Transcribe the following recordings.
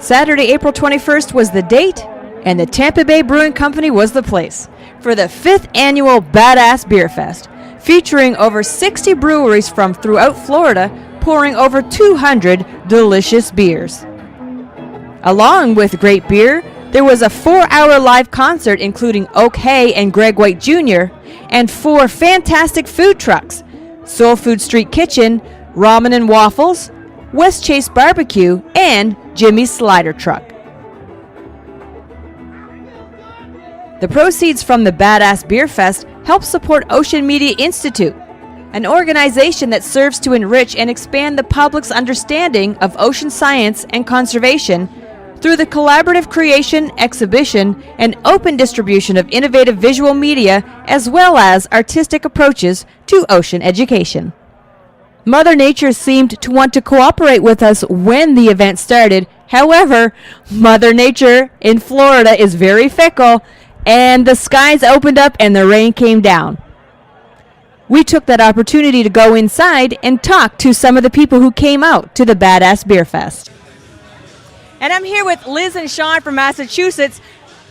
Saturday, April 21st was the date, and the Tampa Bay Brewing Company was the place for the 5th annual Badass Beer Fest, featuring over 60 breweries from throughout Florida, pouring over 200 delicious beers. Along with great beer, there was a 4-hour live concert including Oak Hay and Greg White Jr., and 4 fantastic food trucks: Soul Food Street Kitchen, Ramen and Waffles, West Chase Barbecue, and Jimmy's Slider Truck. The proceeds from the Badass Beer Fest help support Ocean Media Institute, an organization that serves to enrich and expand the public's understanding of ocean science and conservation through the collaborative creation, exhibition, and open distribution of innovative visual media, as well as artistic approaches to ocean education. Mother Nature seemed to want to cooperate with us when the event started. However, Mother Nature in Florida is very fickle, and the skies opened up and the rain came down. We took that opportunity to go inside and talk to some of the people who came out to the Badass Beer Fest. And I'm here with Liz and Sean from Massachusetts.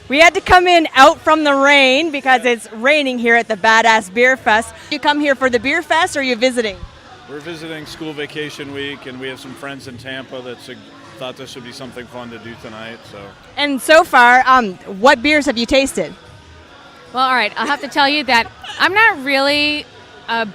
We had to come in out from the rain because it's raining here at the Badass Beer Fest. You come here for the Beer Fest, or are you visiting? We're visiting school vacation week, and we have some friends in Tampa that thought this would be something fun to do tonight. And so far, what beers have you tasted? Well, all right, I'll have to tell you that I'm not really a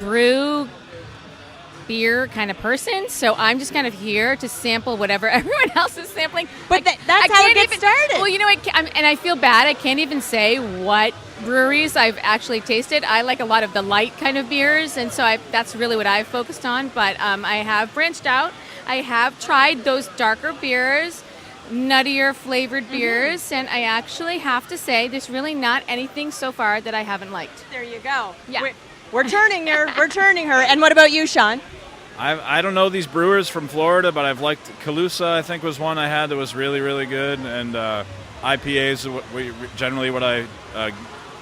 beer kind of person, so I'm just kind of here to sample whatever everyone else is sampling. But that's how it gets started. Well, you know, and I feel bad. I can't even say what breweries I've actually tasted. I like a lot of the light kind of beers, and so that's really what I've focused on. But I have branched out. I have tried those darker beers, nuttier flavored beers, and I actually have to say there's really not anything so far that I haven't liked. There you go. Yeah. We're turning her. We're turning her. And what about you, Sean? I don't know these brewers from Florida, but I've liked Calusa, I think was one I had that was really, really good. And IPAs generally what I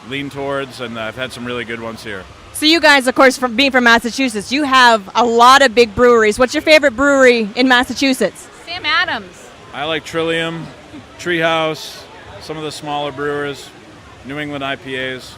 lean towards, and I've had some really good ones here. So you guys, of course, being from Massachusetts, you have a lot of big breweries. What's your favorite brewery in Massachusetts? Sam Adams. I like Trillium, Treehouse, some of the smaller brewers, New England IPAs,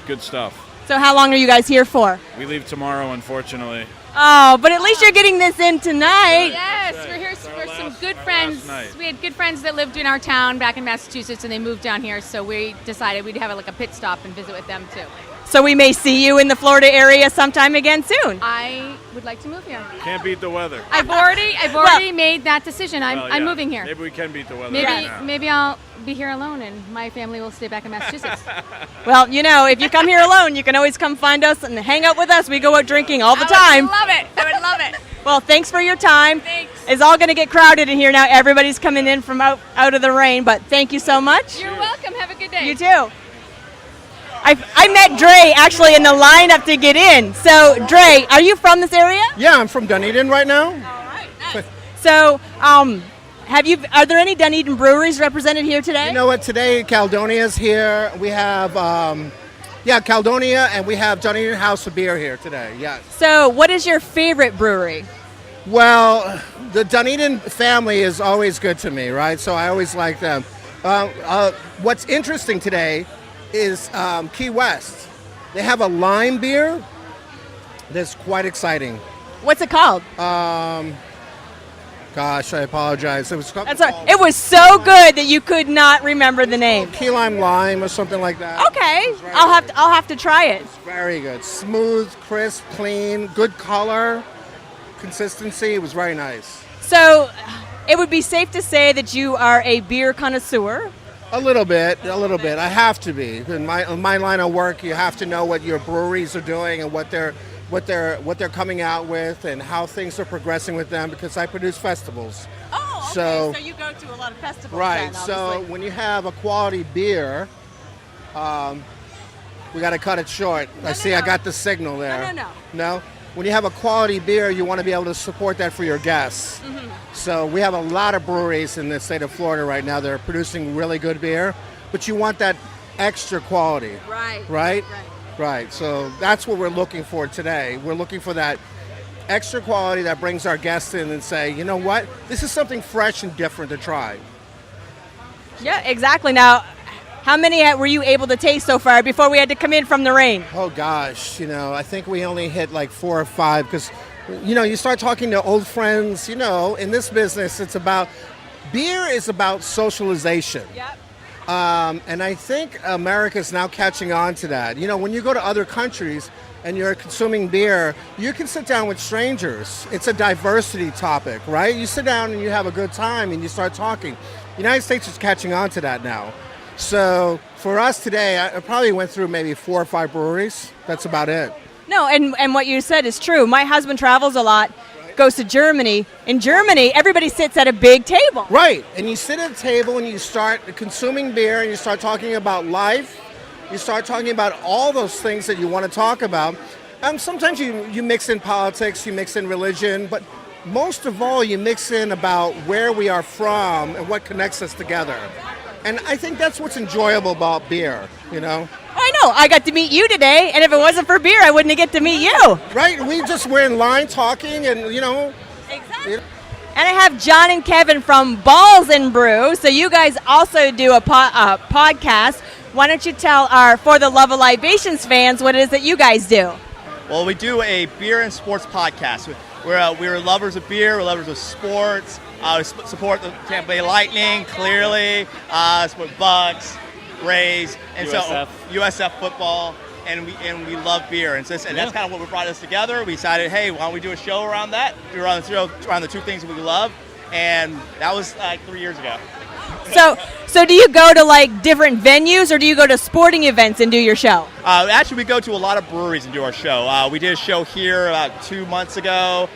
good stuff. So how long are you guys here for? We leave tomorrow, unfortunately. Oh, but at least you're getting this in tonight. Yes, right. we're here It's for some good our friends. last night. We had good friends that lived in our town back in Massachusetts, and they moved down here, so we decided we'd have like a pit stop and visit with them too. So we may see you in the Florida area sometime again soon. I would like to move here. Can't beat the weather. I've already made that decision. I'm moving here. Maybe we can beat the weather. Maybe I'll be here alone, and my family will stay back in Massachusetts. Well, you know, if you come here alone, you can always come find us and hang out with us. We go out drinking all the time. I would love it. Well, thanks for your time. Thanks. It's all going to get crowded in here now. Everybody's coming in from out of the rain, but thank you so much. You're welcome. Have a good day. You too. I met Dre actually in the lineup to get in. So, Dre, are you from this area? Yeah, I'm from Dunedin right now. All right, nice. So, are there any Dunedin breweries represented here today? You know what? Today, Caledonia's here. We have, Caledonia, and we have Dunedin House of Beer here today, yes. So, what is your favorite brewery? Well, the Dunedin family is always good to me, right? So I always like them. What's interesting today is Key West. They have a lime beer that's quite exciting. What's it called? Gosh, I apologize. It was It was so good that you could not remember the name. Key Lime or something like that. Okay, I'll have to try it. It's very good. Smooth, crisp, clean, good color, consistency. It was very nice. So, it would be safe to say that you are a beer connoisseur. A little bit. I have to be. In my line of work, you have to know what your breweries are doing and what they're coming out with and how things are progressing with them, because I produce festivals. Oh, okay. So you go to a lot of festivals. Right. Then, so when you have a quality beer, we got to cut it short. I got the signal there. No. When you have a quality beer, you want to be able to support that for your guests. Mm-hmm. So we have a lot of breweries in the state of Florida right now that are producing really good beer, but you want that extra quality. Right. So that's what we're looking for today. We're looking for that extra quality that brings our guests in and say, you know what, this is something fresh and different to try. Yeah, exactly. Now, how many were you able to taste so far before we had to come in from the rain? Oh gosh, I think we only hit like 4 or 5 because, you start talking to old friends. In this business, beer is about socialization. Yep. And I think America's now catching on to that. When you go to other countries and you're consuming beer, you can sit down with strangers. It's a diversity topic, right? You sit down and you have a good time and you start talking. The United States is catching on to that now. So for us today, I probably went through maybe 4 or 5 breweries. That's about it. No, and what you said is true. My husband travels a lot, goes to Germany. In Germany, everybody sits at a big table. Right, and you sit at a table and you start consuming beer and you start talking about life. You start talking about all those things that you want to talk about. Sometimes you mix in politics, you mix in religion, but most of all, you mix in about where we are from and what connects us together. And I think that's what's enjoyable about beer, I know. I got to meet you today, and if it wasn't for beer, I wouldn't get to meet you. Right? We're in line talking, and Exactly. And I have John and Kevin from Balls and Brew. So you guys also do a podcast. Why don't you tell our For the Love of Libations fans what it is that you guys do? Well, we do a beer and sports podcast. We're lovers of beer, we're lovers of sports. We support the Tampa Bay Lightning, clearly. Support Bucks, Rays, and USF. so USF football, and we love beer, and that's kind of what brought us together. We decided, hey, why don't we do a show around that? Do around the 2 things that we love, and that was 3 years ago. So do you go to different venues, or do you go to sporting events and do your show? Actually, we go to a lot of breweries and do our show. We did a show here about 2 months ago.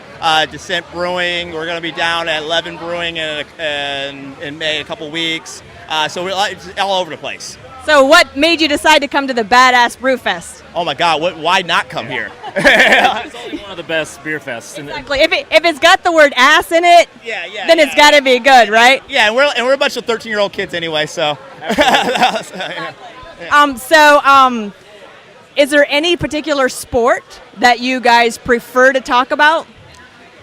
Descent Brewing. We're going to be down at 11 Brewing in May, a couple weeks. So we're all over the place. So what made you decide to come to the Badass Brew Fest? Oh my God! Why not come here? It's only one of the best beer fests. Exactly. If it's got the word ass in it, then it's got to be good, right? Yeah, and we're a bunch of 13-year-old kids anyway. So. Is there any particular sport that you guys prefer to talk about?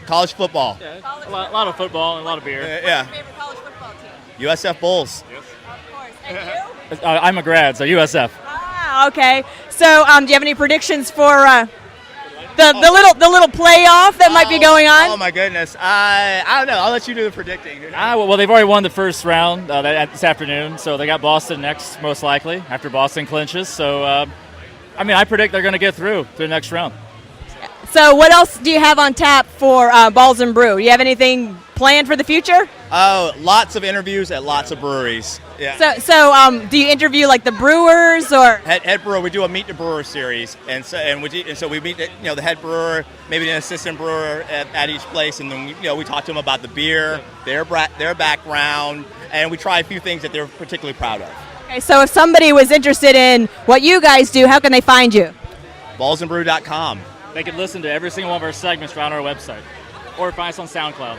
College football. Yeah, a lot of football and a lot of beer. Yeah. Favorite college football team? USF Bulls. Yes. Of course. And you? I'm a grad, so USF. Ah, okay. So, do you have any predictions for the little playoff that might be going on? Oh my goodness! I don't know. I'll let you do the predicting. Well, they've already won the first round this afternoon, so they got Boston next, most likely, after Boston clinches. So, I predict they're going to get through to the next round. So what else do you have on tap for Balls and Brew? You have anything planned for the future? Oh, lots of interviews at lots of breweries. Yeah. So do you interview the brewers or head brewer? We do a meet the brewer series, and so we meet the head brewer, maybe an assistant brewer at each place, and then we talk to them about the beer, their background, and we try a few things that they're particularly proud of. Okay, so if somebody was interested in what you guys do, how can they find you? Ballsandbrew.com. They can listen to every single one of our segments on our website, or find us on SoundCloud.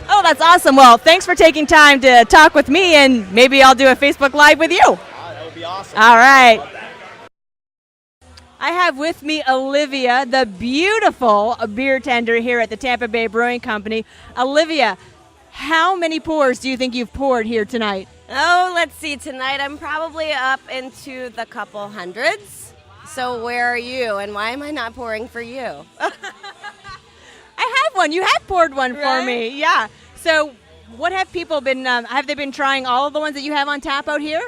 Oh, that's awesome. Well, thanks for taking time to talk with me, and maybe I'll do a Facebook Live with you. That would be awesome. All right. I have with me Olivia, the beautiful beer tender here at the Tampa Bay Brewing Company. Olivia, how many pours do you think you've poured here tonight? Oh, let's see. Tonight I'm probably up into the couple hundreds. So where are you, and why am I not pouring for you? I have one. You have poured one for me. Yeah. So what have people been, have they been trying all of the ones that you have on tap out here?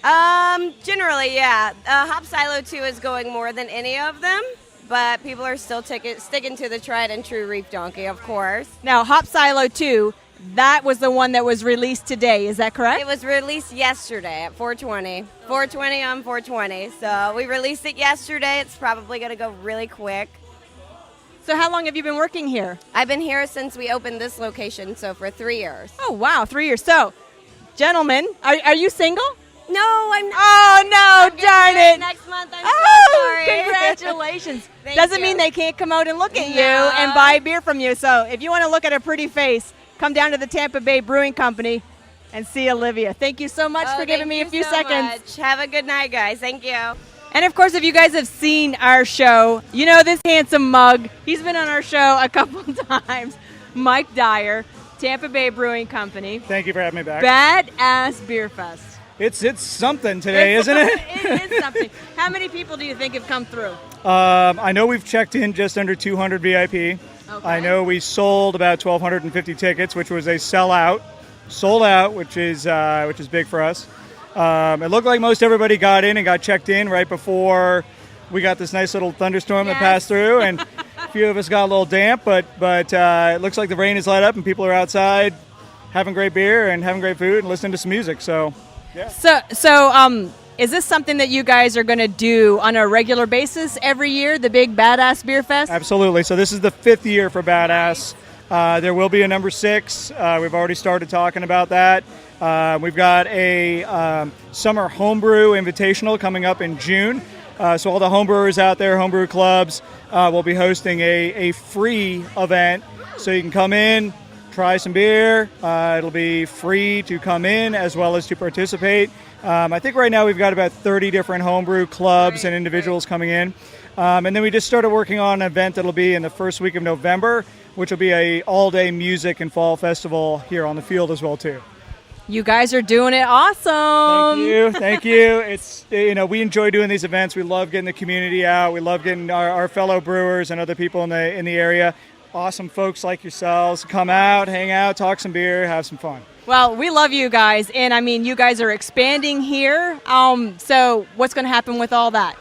Generally, yeah. Hop Silo 2 is going more than any of them, but people are still sticking to the tried and true Reef Donkey, of course. Now, Hop Silo 2, that was the one that was released today. Is that correct? It was released yesterday at 420. 420 on 420. So we released it yesterday. It's probably going to go really quick. So how long have you been working here? I've been here since we opened this location, so for 3 years. Oh, wow, 3 years. So, gentlemen, are you single? No, I'm not. Oh, no, darn it. Next month, I'm so sorry. Congratulations. Thank Doesn't you. mean they can't come out and look at you No. and buy beer from you. So if you want to look at a pretty face, come down to the Tampa Bay Brewing Company and see Olivia. Thank you so much for giving me a few seconds. Much. Have a good night, guys. Thank you. And of course, if you guys have seen our show, you know this handsome mug. He's been on our show a couple times. Mike Dyer, Tampa Bay Brewing Company. Thank you for having me back. Badass Beer Fest. It's something today, isn't it? It is something. How many people do you think have come through? I know we've checked in just under 200 VIP. Okay. I know we sold about 1,250 tickets, which was a sellout. Sold out, which is big for us. It looked like most everybody got in and got checked in right before we got this nice little thunderstorm that passed through, and a few of us got a little damp, but it looks like the rain has let up and people are outside having great beer and having great food and listening to some music. So, yeah. So, is this something that you guys are going to do on a regular basis every year, the big Badass Beer Fest? Absolutely. So this is the 5th year for Badass. There will be a number 6. We've already started talking about that. We've got a summer homebrew invitational coming up in June. So all the homebrewers out there, homebrew clubs, will be hosting a free event. So you can come in, try some beer. It'll be free to come in as well as to participate. I think right now we've got about 30 different homebrew clubs and individuals coming in. And then we just started working on an event that'll be in the first week of November, which will be a all-day music and fall festival here on the field as well too. You guys are doing it awesome. Thank you. It's, we enjoy doing these events. We love getting the community out. We love getting our fellow brewers and other people in the area. Awesome folks like yourselves come out, hang out, talk some beer, have some fun. Well, we love you guys, and I mean, you guys are expanding here. So what's going to happen with all that?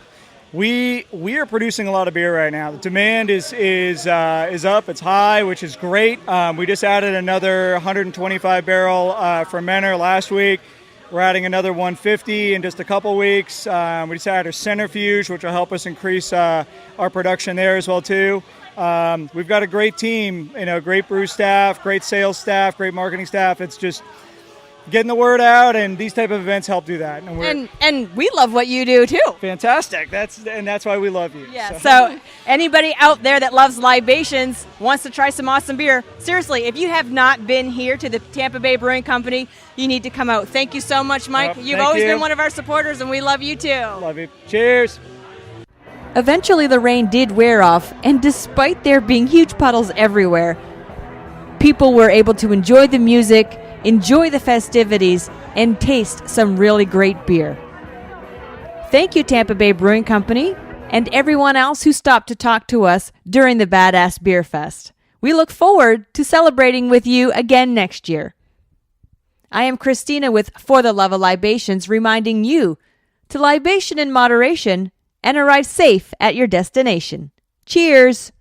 We are producing a lot of beer right now. The demand is up, it's high, which is great. We just added another 125 barrel fermenter last week. We're adding another 150 in just a couple weeks. We just added a centrifuge, which will help us increase our production there as well too. We've got a great team, great brew staff, great sales staff, great marketing staff. It's just getting the word out, and these type of events help do that. And we love what you do too. Fantastic. That's why we love you. Yeah. So anybody out there that loves Libations, wants to try some awesome beer, seriously, if you have not been here to the Tampa Bay Brewing Company, you need to come out. Thank you so much, Mike. You've always been one of our supporters, and we love you too. Love you. Cheers. Eventually the rain did wear off, and despite there being huge puddles everywhere, people were able to enjoy the music, enjoy the festivities, and taste some really great beer. Thank you, Tampa Bay Brewing Company, and everyone else who stopped to talk to us during the Badass Beer Fest. We look forward to celebrating with you again next year. I am Christina with For the Love of Libations, reminding you to libation in moderation and arrive safe at your destination. Cheers!